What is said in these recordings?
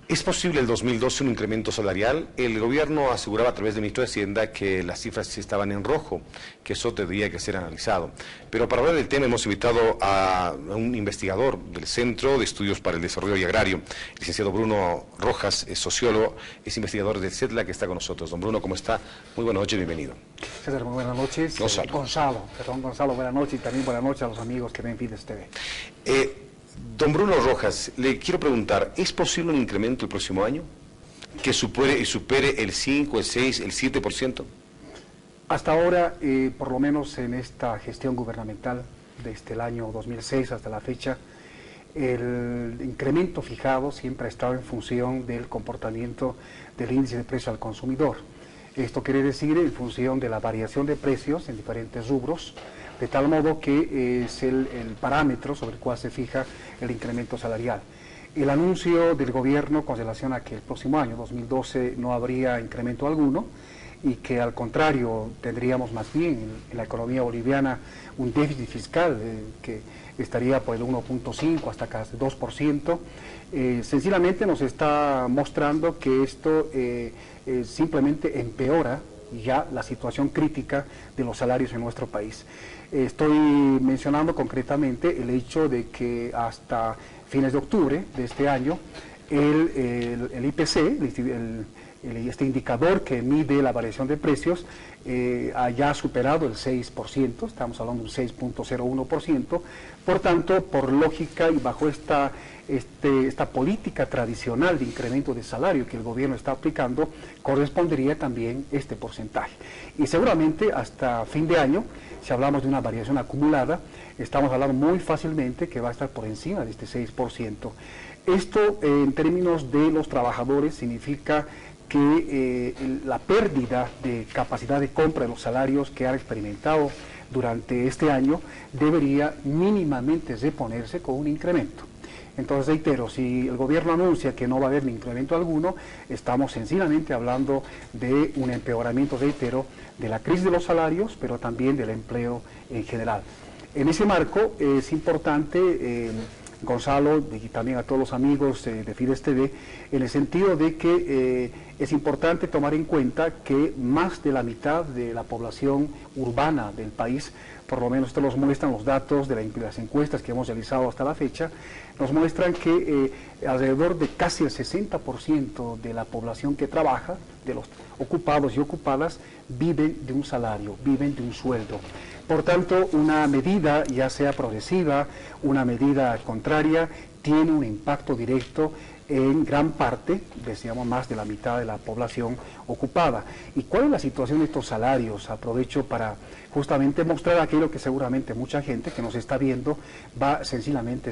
¿Es posible el 2012 un incremento salarial? El gobierno aseguraba a través del ministro de Hacienda que las cifras estaban en rojo, que eso tendría que ser analizado. Pero para hablar del tema hemos invitado a un investigador del Centro de Estudios para el Desarrollo Agrario, el licenciado Bruno Rojas, es sociólogo, es investigador del CETLA, que está con nosotros. Don Bruno, ¿cómo está? Muy buenas noches, bienvenido. César, muy buenas noches. Gonzalo, buenas noches y también buenas noches a los amigos que ven Fides TV. Don Bruno Rojas, le quiero preguntar, ¿es posible un incremento el próximo año? ¿Que supere el 5, el 6, el 7%? Hasta ahora, por lo menos en esta gestión gubernamental, desde el año 2006 hasta la fecha, el incremento fijado siempre ha estado en función del comportamiento del índice de precio al consumidor. Esto quiere decir en función de la variación de precios en diferentes rubros, de tal modo que es el parámetro sobre el cual se fija el incremento salarial. El anuncio del gobierno con relación a que el próximo año, 2012, no habría incremento alguno y que al contrario tendríamos más bien en la economía boliviana un déficit fiscal que estaría por el 1.5 hasta casi 2%, sencillamente nos está mostrando que esto simplemente empeora ya la situación crítica de los salarios en nuestro país. Estoy mencionando concretamente el hecho de que hasta fines de octubre de este año el IPC, este indicador que mide la variación de precios, haya superado el 6%, estamos hablando de un 6.01%, por tanto, por lógica y bajo esta política tradicional de incremento de salario que el gobierno está aplicando, correspondería también este porcentaje. Y seguramente hasta fin de año, si hablamos de una variación acumulada, estamos hablando muy fácilmente que va a estar por encima de este 6%. Esto en términos de los trabajadores significa que la pérdida de capacidad de compra de los salarios que han experimentado durante este año debería mínimamente reponerse con un incremento. Entonces, reitero, si el gobierno anuncia que no va a haber ni incremento alguno, estamos sencillamente hablando de un empeoramiento, reitero, de la crisis de los salarios, pero también del empleo en general. En ese marco es importante, Gonzalo, y también a todos los amigos de Fides TV, en el sentido de que es importante tomar en cuenta que más de la mitad de la población urbana del país, por lo menos esto nos muestran los datos de las encuestas que hemos realizado hasta la fecha, nos muestran que alrededor de casi el 60% de la población que trabaja, de los ocupados y ocupadas, viven de un salario, viven de un sueldo. Por tanto, una medida, ya sea progresiva, una medida contraria, tiene un impacto directo en gran parte, decíamos más de la mitad de la población ocupada. ¿Y cuál es la situación de estos salarios? Aprovecho para justamente mostrar aquello que seguramente mucha gente que nos está viendo va sencillamente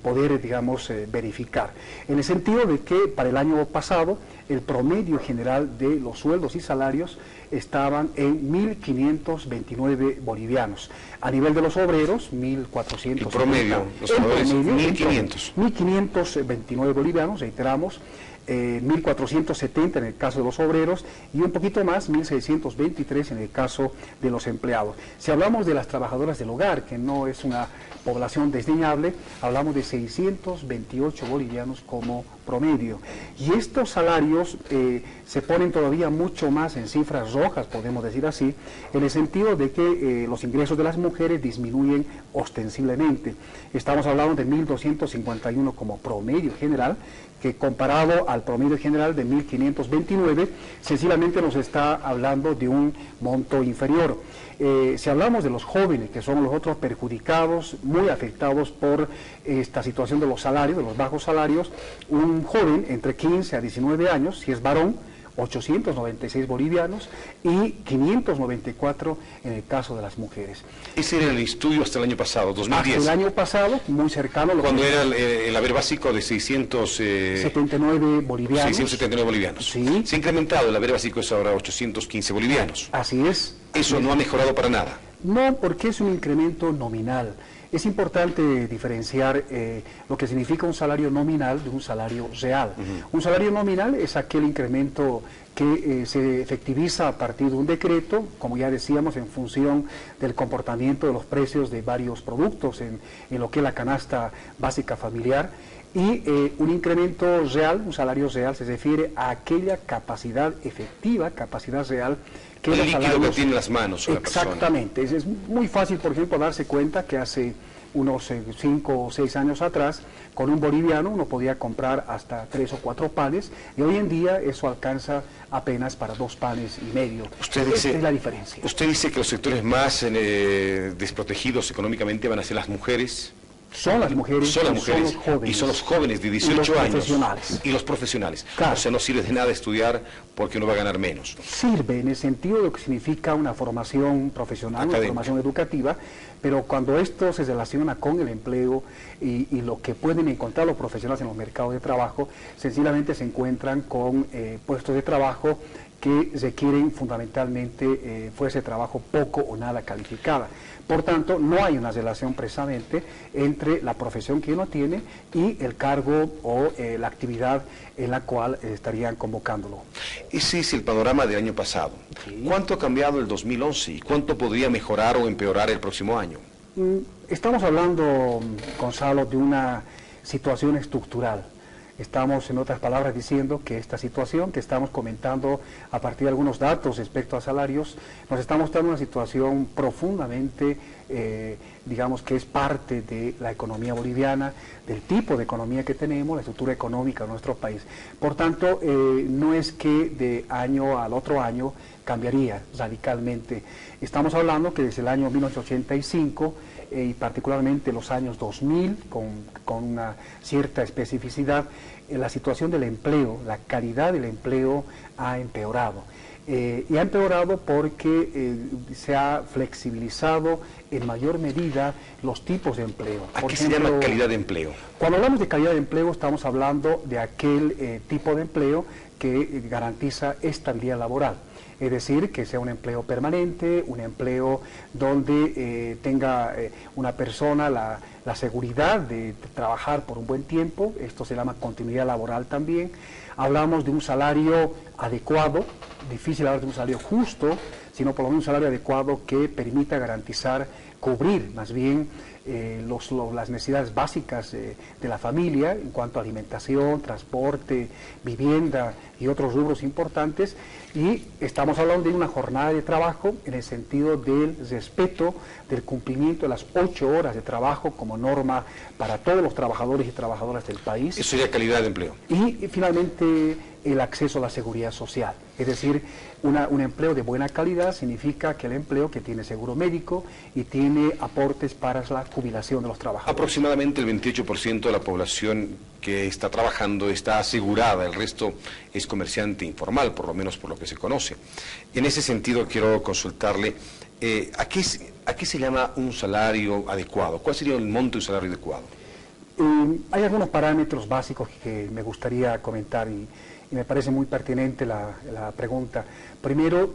poder, digamos, verificar. En el sentido de que para el año pasado el promedio general de los sueldos y salarios estaban en 1.529 bolivianos. A nivel de los obreros, 1.400. El promedio, los obreros, 1.500. 1.529 bolivianos, reiteramos, 1.470 en el caso de los obreros y un poquito más, 1.623 en el caso de los empleados. Si hablamos de las trabajadoras del hogar, que no es una población desdeñable, hablamos de 628 bolivianos como promedio. Y estos salarios se ponen todavía mucho más en cifras rojas, podemos decir así, en el sentido de que los ingresos de las mujeres disminuyen ostensiblemente. Estamos hablando de 1.251 como promedio general, que comparado al promedio general de 1.529, sencillamente nos está hablando de un monto inferior. Si hablamos de los jóvenes, que son los otros perjudicados, muy afectados por esta situación de los salarios, de los bajos salarios, un joven entre 15 a 19 años, si es varón, 896 bolivianos y 594 en el caso de las mujeres. Ese era el estudio hasta el año pasado, 2010. Hasta el año pasado, muy cercano. Cuando era el haber básico de 679 bolivianos. 679 bolivianos. Sí. Se ha incrementado, el haber básico es ahora 815 bolivianos. Así es. Eso no ha mejorado para nada. No, porque es un incremento nominal. Es importante diferenciar lo que significa un salario nominal de un salario real. Un salario nominal es aquel incremento que se efectiviza a partir de un decreto, como ya decíamos, en función del comportamiento de los precios de varios productos en lo que es la canasta básica familiar. Y un incremento real, un salario real, se refiere a aquella capacidad efectiva, capacidad real, que el los líquido salarios, que tiene en las manos la persona. Exactamente. Es muy fácil, por ejemplo, darse cuenta que hace unos 5 o 6 años atrás, con un boliviano uno podía comprar hasta 3 o 4 panes, y hoy en día eso alcanza apenas para 2 panes y medio. Esa es la diferencia. Usted dice que los sectores más desprotegidos económicamente van a ser las mujeres. Son las mujeres, son los jóvenes. Y son los jóvenes de 18 años. Y los profesionales. Claro. O sea, no sirve de nada estudiar porque uno va a ganar menos. Sirve en el sentido de lo que significa una formación profesional, académica, una formación educativa, pero cuando esto se relaciona con el empleo y lo que pueden encontrar los profesionales en los mercados de trabajo, sencillamente se encuentran con puestos de trabajo que requieren fundamentalmente fuerza de trabajo poco o nada calificada. Por tanto, no hay una relación precisamente entre la profesión que uno tiene y el cargo o la actividad en la cual estarían convocándolo. Ese es el panorama del año pasado. Sí. ¿Cuánto ha cambiado el 2011 y cuánto podría mejorar o empeorar el próximo año? Estamos hablando, Gonzalo, de una situación estructural. Estamos, en otras palabras, diciendo que esta situación que estamos comentando a partir de algunos datos respecto a salarios, nos está mostrando una situación profundamente, digamos, que es parte de la economía boliviana, del tipo de economía que tenemos, la estructura económica de nuestro país. Por tanto, no es que de año al otro año cambiaría radicalmente. Estamos hablando que desde el año 1985, y particularmente los años 2000, con una cierta especificidad, la situación del empleo, la calidad del empleo ha empeorado. Y ha empeorado porque se ha flexibilizado en mayor medida los tipos de empleo. ¿A qué se llama calidad de empleo? Cuando hablamos de calidad de empleo estamos hablando de aquel tipo de empleo que garantiza estabilidad laboral. Es decir, que sea un empleo permanente, un empleo donde tenga una persona la seguridad de trabajar por un buen tiempo. Esto se llama continuidad laboral también. Hablamos de un salario adecuado, difícil hablar de un salario justo, sino por lo menos un salario adecuado que permita garantizar, cubrir más bien las necesidades básicas de la familia en cuanto a alimentación, transporte, vivienda y otros rubros importantes. Y estamos hablando de una jornada de trabajo en el sentido del respeto, del cumplimiento de las 8 horas de trabajo como norma para todos los trabajadores y trabajadoras del país. Eso sería calidad de empleo. Y finalmente el acceso a la seguridad social. Es decir, un empleo de buena calidad significa que el empleo que tiene seguro médico y tiene aportes para la jubilación de los trabajadores. Aproximadamente el 28% de la población que está trabajando está asegurada, el resto es comerciante informal, por lo menos por lo que se conoce. En ese sentido quiero consultarle, ¿a qué se llama un salario adecuado? ¿Cuál sería el monto de un salario adecuado? Hay algunos parámetros básicos que me gustaría comentar y me parece muy pertinente la pregunta. Primero,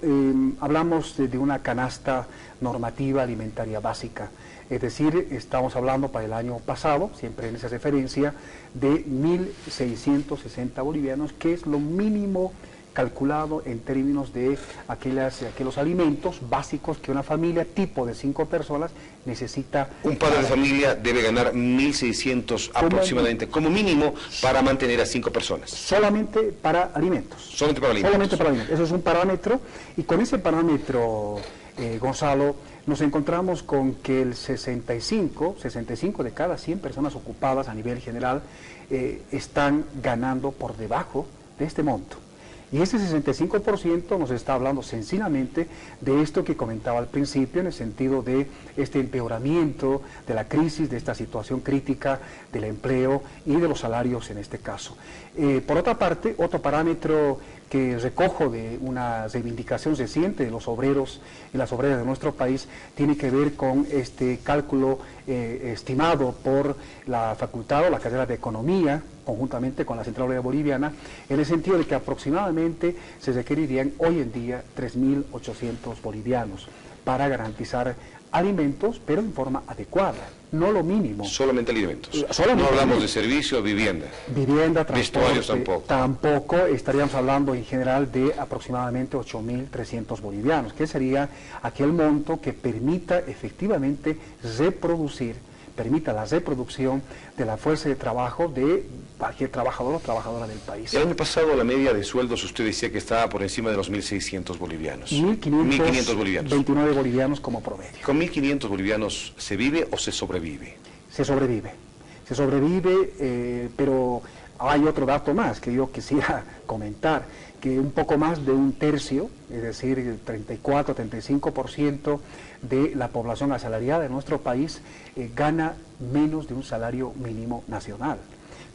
hablamos de una canasta normativa alimentaria básica, es decir, estamos hablando para el año pasado, siempre en esa referencia, de 1.660 bolivianos, que es lo mínimo calculado en términos de aquellos alimentos básicos que una familia tipo de 5 personas necesita. Un padre de familia debe ganar 1.600 aproximadamente, como mínimo, para mantener a 5 personas. Solamente para alimentos. Solamente para alimentos. Solamente para alimentos. Eso es un parámetro, y con ese parámetro, Gonzalo, nos encontramos con que el 65 de cada 100 personas ocupadas a nivel general están ganando por debajo de este monto. Y ese 65% nos está hablando sencillamente de esto que comentaba al principio, en el sentido de este empeoramiento de la crisis, de esta situación crítica del empleo y de los salarios en este caso. Por otra parte, otro parámetro que recojo de una reivindicación reciente de los obreros y las obreras de nuestro país tiene que ver con este cálculo estimado por la facultad o la carrera de Economía, conjuntamente con la Central Obrera Boliviana, en el sentido de que aproximadamente se requerirían hoy en día 3.800 bolivianos para garantizar alimentos, pero en forma adecuada, no lo mínimo. Solamente alimentos. Solamente no hablamos alimentos. de servicios, vivienda. Vivienda, transporte, vestuarios tampoco. Tampoco, estaríamos hablando en general de aproximadamente 8.300 bolivianos, que sería aquel monto que permita efectivamente permita la reproducción de la fuerza de trabajo de cualquier trabajador o trabajadora del país. El año pasado la media de sueldos usted decía que estaba por encima de los 1.600 bolivianos. 1.500 bolivianos. 29 bolivianos como promedio. ¿Con 1.500 bolivianos se vive o se sobrevive? Se sobrevive, pero hay otro dato más que yo quisiera comentar, que un poco más de un tercio, es decir, el 34-35% de la población asalariada de nuestro país gana menos de un salario mínimo nacional.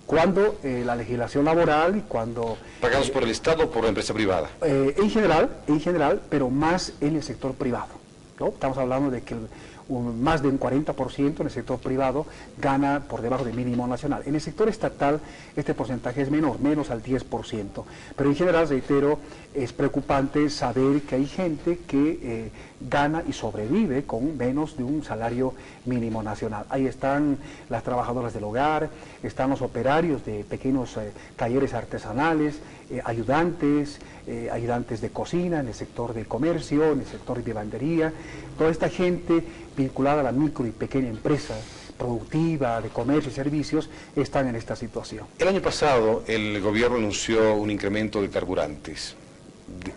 Cuando la legislación laboral y cuando... ¿Pagados por el Estado o por la empresa privada? En general, pero más en el sector privado, ¿no? Estamos hablando de que más de un 40% en el sector privado gana por debajo del mínimo nacional. En el sector estatal este porcentaje es menor, menos al 10%. Pero en general, reitero, es preocupante saber que hay gente que gana y sobrevive con menos de un salario mínimo nacional. Ahí están las trabajadoras del hogar, están los operarios de pequeños talleres artesanales, ayudantes de cocina, en el sector de comercio, en el sector de lavandería, toda esta gente vinculada a la micro y pequeña empresa productiva, de comercio y servicios, están en esta situación. El año pasado el gobierno anunció un incremento de carburantes.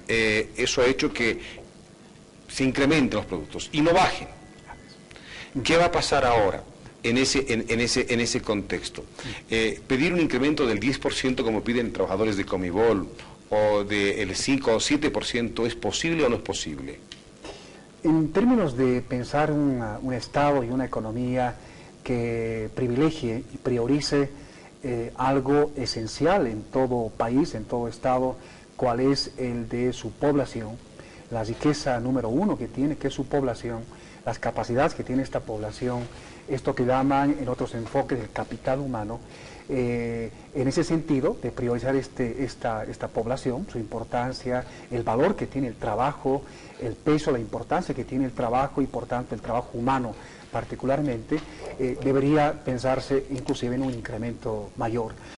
Eso ha hecho que se incrementen los productos y no bajen. ¿Qué va a pasar ahora en ese contexto? Pedir un incremento del 10% como piden trabajadores de Comibol o del 5 o 7%, ¿es posible o no es posible? En términos de pensar un Estado y una economía que privilegie y priorice algo esencial en todo país, en todo Estado, cuál es el de su población, la riqueza número uno que tiene, que es su población, las capacidades que tiene esta población, esto que llaman en otros enfoques el capital humano, en ese sentido de priorizar esta población, su importancia, el valor que tiene el trabajo, el peso, la importancia que tiene el trabajo y por tanto el trabajo humano particularmente, debería pensarse inclusive en un incremento mayor.